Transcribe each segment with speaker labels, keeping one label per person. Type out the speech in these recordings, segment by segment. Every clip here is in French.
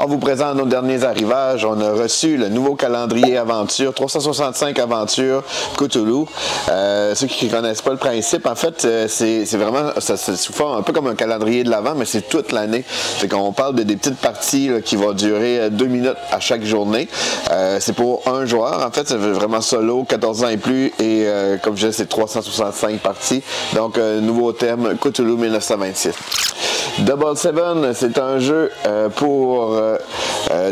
Speaker 1: On vous présente nos derniers arrivages. On a reçu le nouveau calendrier aventure, 365 aventures Cthulhu. Ceux qui ne connaissent pas le principe, en fait, c'est vraiment, ça se forme un peu comme un calendrier de l'Avent, mais c'est toute l'année. C'est qu'on parle des petites parties là, qui vont durer 2 minutes à chaque journée. C'est pour un joueur, en fait, c'est vraiment solo, 14 ans et plus, et comme je disais, c'est 365 parties. Donc, nouveau thème, Cthulhu 1926. Double Seven, c'est un jeu pour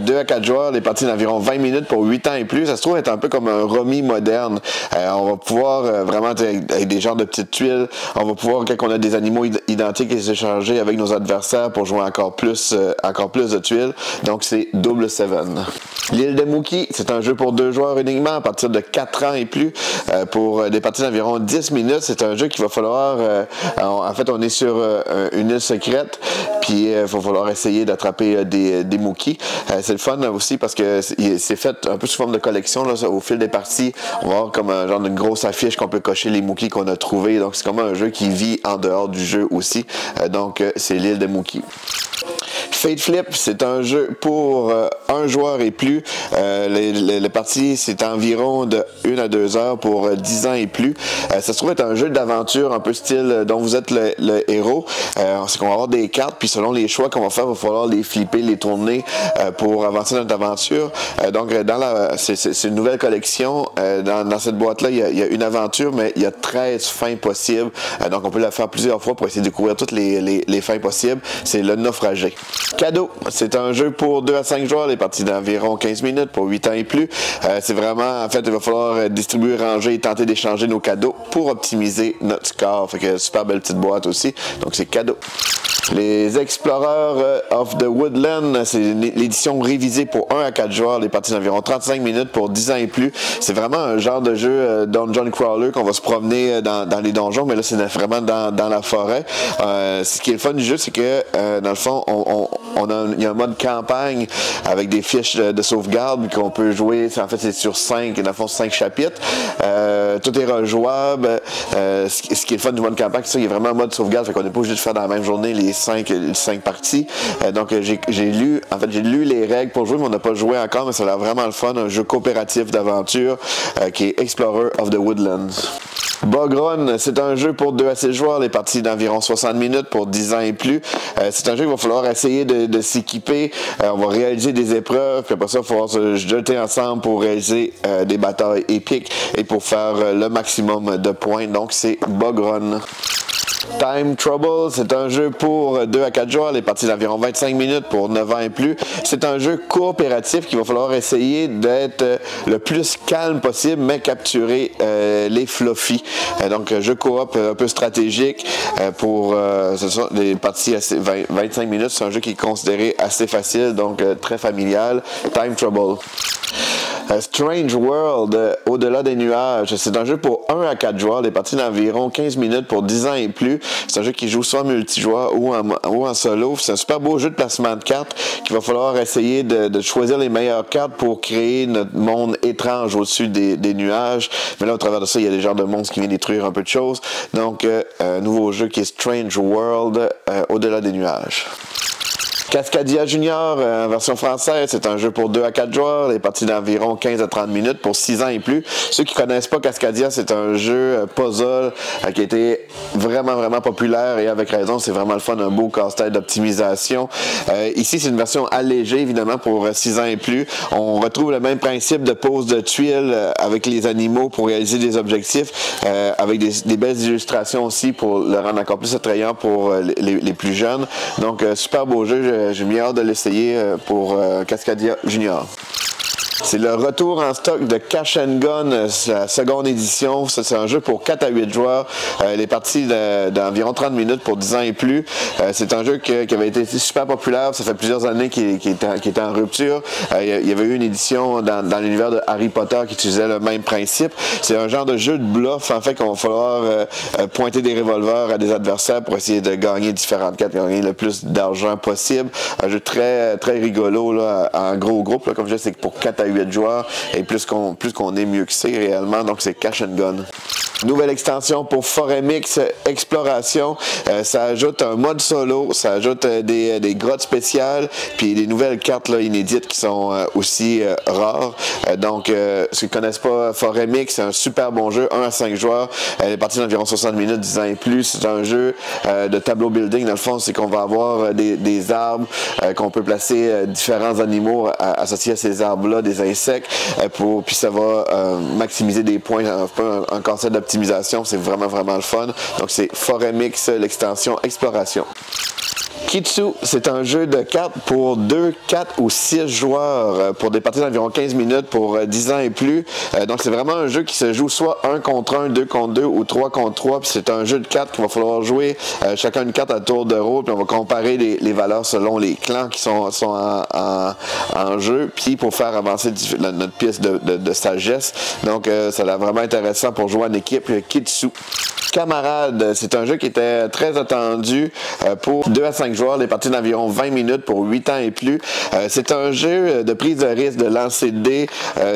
Speaker 1: 2 à 4 joueurs, des parties d'environ 20 minutes pour 8 ans et plus. Ça se trouve être un peu comme un Rummy moderne. On va pouvoir vraiment, avec des genres de petites tuiles, on va pouvoir, quand on a des animaux identiques, les échanger avec nos adversaires pour jouer encore plus de tuiles. Donc, c'est Double Seven. L'île de Mookie, c'est un jeu pour 2 joueurs uniquement à partir de 4 ans et plus pour des parties d'environ 10 minutes. C'est un jeu qu'il va falloir... en fait, on est sur une île secrète, puis il va falloir essayer d'attraper des Mookies. C'est le fun aussi parce que c'est fait un peu sous forme de collection. Là, au fil des parties, on va avoir comme un genre de grosse affiche qu'on peut cocher les Mookies qu'on a trouvés. Donc, c'est comme un jeu qui vit en dehors du jeu aussi. Donc, c'est l'île de Mookie. Fate Flip, c'est un jeu pour 1 joueur et plus. Les parties, c'est environ de 1 à 2 heures pour 10 ans et plus. Ça se trouve être un jeu d'aventure un peu style dont vous êtes le héros. C'est qu'on va avoir des cartes, puis selon les choix qu'on va faire, il va falloir les flipper, les tourner pour avancer notre aventure. Donc, c'est une nouvelle collection. Dans cette boîte-là, il y a une aventure, mais il y a 13 fins possibles. Donc, on peut la faire plusieurs fois pour essayer de découvrir toutes les fins possibles. C'est le naufragé. Cadeau, c'est un jeu pour 2 à 5 joueurs, les parties d'environ 15 minutes pour 8 ans et plus. C'est vraiment, en fait, il va falloir distribuer, ranger et tenter d'échanger nos cadeaux pour optimiser notre score. Fait que super belle petite boîte aussi. Donc, c'est cadeau. Les Explorers of the Woodland, c'est l'édition révisée pour 1 à 4 joueurs, les parties d'environ 35 minutes pour 10 ans et plus. C'est vraiment un genre de jeu dungeon crawler qu'on va se promener dans les donjons, mais là, c'est vraiment dans la forêt. Ce qui est le fun du jeu, c'est que, dans le fond, il y a un mode campagne avec des fiches de sauvegarde qu'on peut jouer. En fait, c'est sur 5, dans le fond, 5 chapitres. Tout est rejouable. Ce qui est le fun du mode campagne, c'est ça, il y a vraiment un mode sauvegarde, fait qu'on n'est pas obligé de faire dans la même journée les 5 parties. Donc, j'ai lu les règles pour jouer, mais on n'a pas joué encore, mais ça a l'air vraiment le fun. Un jeu coopératif d'aventure qui est Explorer of the Woodlands. Bug Run, c'est un jeu pour 2 à 6 joueurs, les parties d'environ 60 minutes pour 10 ans et plus. C'est un jeu qu'il va falloir essayer de s'équiper. On va réaliser des épreuves, puis après ça, il va falloir se jeter ensemble pour réaliser des batailles épiques et pour faire le maximum de points. Donc, c'est Bug Run. Time Trouble, c'est un jeu pour 2 à 4 joueurs, les parties d'environ 25 minutes pour 9 ans et plus. C'est un jeu coopératif qu'il va falloir essayer d'être le plus calme possible, mais capturer les fluffies. Donc, jeu coop un peu stratégique pour des parties assez 25 minutes. C'est un jeu qui est considéré assez facile, donc très familial. Time Trouble. Strange World, Au-delà des nuages, c'est un jeu pour 1 à 4 joueurs, des parties d'environ 15 minutes pour 10 ans et plus. C'est un jeu qui joue soit multijoueur ou en solo. C'est un super beau jeu de placement de cartes qu'il va falloir essayer de choisir les meilleures cartes pour créer notre monde étrange au-dessus des nuages. Mais là, au travers de ça, il y a des genres de monstres qui viennent détruire un peu de choses. Donc, un nouveau jeu qui est Strange World, Au-delà des nuages. Cascadia Junior, version française, c'est un jeu pour 2 à 4 joueurs, les parties d'environ 15 à 30 minutes pour 6 ans et plus. Ceux qui connaissent pas Cascadia, c'est un jeu puzzle qui a été vraiment, vraiment populaire et avec raison, c'est vraiment le fun, un beau casse-tête d'optimisation. Ici, c'est une version allégée, évidemment, pour 6 ans et plus. On retrouve le même principe de pose de tuiles avec les animaux pour réaliser des objectifs, avec des belles illustrations aussi pour le rendre encore plus attrayant pour les plus jeunes. Donc, super beau jeu. J'ai bien hâte de l'essayer pour Cascadia Junior. C'est le retour en stock de Cash and Gun, la seconde édition. C'est un jeu pour 4 à 8 joueurs. Les parties d'environ 30 minutes pour 10 ans et plus. C'est un jeu qui avait été super populaire. Ça fait plusieurs années qu'il était en rupture. Il y avait eu une édition dans l'univers de Harry Potter qui utilisait le même principe. C'est un genre de jeu de bluff, en fait, qu'on va falloir pointer des revolvers à des adversaires pour essayer de gagner différentes cartes, gagner le plus d'argent possible. Un jeu très, très rigolo là, en gros groupe. Là, comme je dis, c'est pour 4 à 8 joueurs. Et plus qu'on est, mieux que c'est réellement. Donc, c'est Cash and Gun. Nouvelle extension pour Forêt Mix Exploration. Ça ajoute un mode solo, ça ajoute des grottes spéciales, puis des nouvelles cartes là, inédites qui sont aussi rares. Donc, ceux qui ne connaissent pas Forêt Mix, c'est un super bon jeu, 1 à 5 joueurs. Elle est partie d'environ 60 minutes, 10 ans et plus. C'est un jeu de tableau building. Dans le fond, c'est qu'on va avoir des arbres, qu'on peut placer différents animaux associés à ces arbres-là, des insectes, puis ça va maximiser des points, un peu un concept d'optimisation. C'est vraiment, vraiment le fun. Donc, c'est Forêt Mix, l'extension Exploration. Kitsu, c'est un jeu de cartes pour 2, 4 ou 6 joueurs pour des parties d'environ 15 minutes pour 10 ans et plus. Donc, c'est vraiment un jeu qui se joue soit 1 contre 1, 2 contre 2 ou 3 contre 3. Puis c'est un jeu de cartes qu'il va falloir jouer chacun une carte à tour de rôle. Puis on va comparer les valeurs selon les clans qui sont en jeu. Puis pour faire avancer notre pièce de sagesse. Donc, ça a l'air vraiment intéressant pour jouer en équipe. Kitsu. Camarade, c'est un jeu qui était très attendu pour 2 à 5 joueurs, les parties d'environ 20 minutes pour 8 ans et plus. C'est un jeu de prise de risque, de lancer de dés.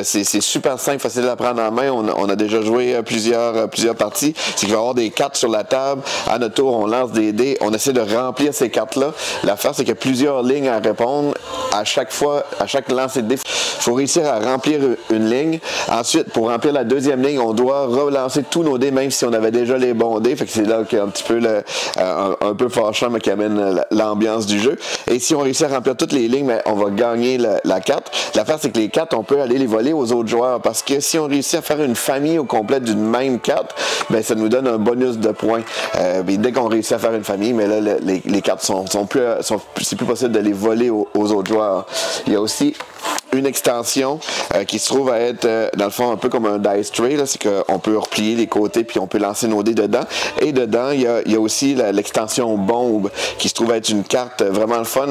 Speaker 1: C'est super simple, facile à prendre en main. On a déjà joué plusieurs parties. C'est qu'il va y avoir des cartes sur la table. À notre tour, on lance des dés. On essaie de remplir ces cartes-là. L'affaire, c'est qu'il y a plusieurs lignes à répondre. À chaque fois, à chaque lancer de dés, il faut réussir à remplir une ligne. Ensuite, pour remplir la deuxième ligne, on doit relancer tous nos dés, même si on avait déjà les bons dés. Fait que c'est là qu'il y a un petit peu un peu fâchant, mais qui amène l'ambiance du jeu. Et si on réussit à remplir toutes les lignes, on va gagner la carte. L'affaire, c'est que les cartes, on peut aller les voler aux autres joueurs, parce que si on réussit à faire une famille au complet d'une même carte, ça nous donne un bonus de points. Dès qu'on réussit à faire une famille, mais là, les cartes c'est plus possible de les voler aux autres joueurs. Il y a aussi une extension qui se trouve à être, dans le fond, un peu comme un dice tray. C'est qu'on peut replier les côtés puis on peut lancer nos dés dedans. Et dedans, il y a aussi l'extension bombe qui se trouve à être une carte vraiment le fun.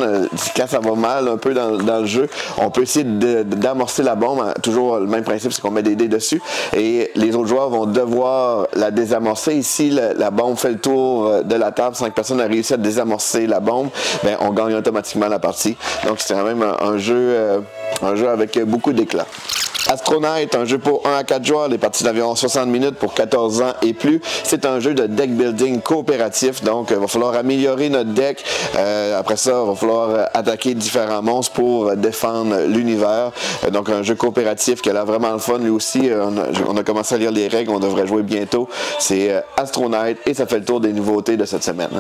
Speaker 1: Quand ça va mal un peu dans le jeu, on peut essayer d'amorcer la bombe. Toujours le même principe, c'est qu'on met des dés dessus. Et les autres joueurs vont devoir la désamorcer. Ici, la bombe fait le tour de la table. 5 personnes ont réussi à désamorcer la bombe. On gagne automatiquement la partie. Donc, c'est quand même un jeu avec beaucoup d'éclat. Astronaut, un jeu pour 1 à 4 joueurs, les parties d'environ 60 minutes pour 14 ans et plus. C'est un jeu de deck building coopératif, donc il va falloir améliorer notre deck. Après ça, il va falloir attaquer différents monstres pour défendre l'univers. Donc un jeu coopératif qui a l'air vraiment le fun. Lui aussi, on a commencé à lire les règles, on devrait jouer bientôt. C'est Astronaut et ça fait le tour des nouveautés de cette semaine.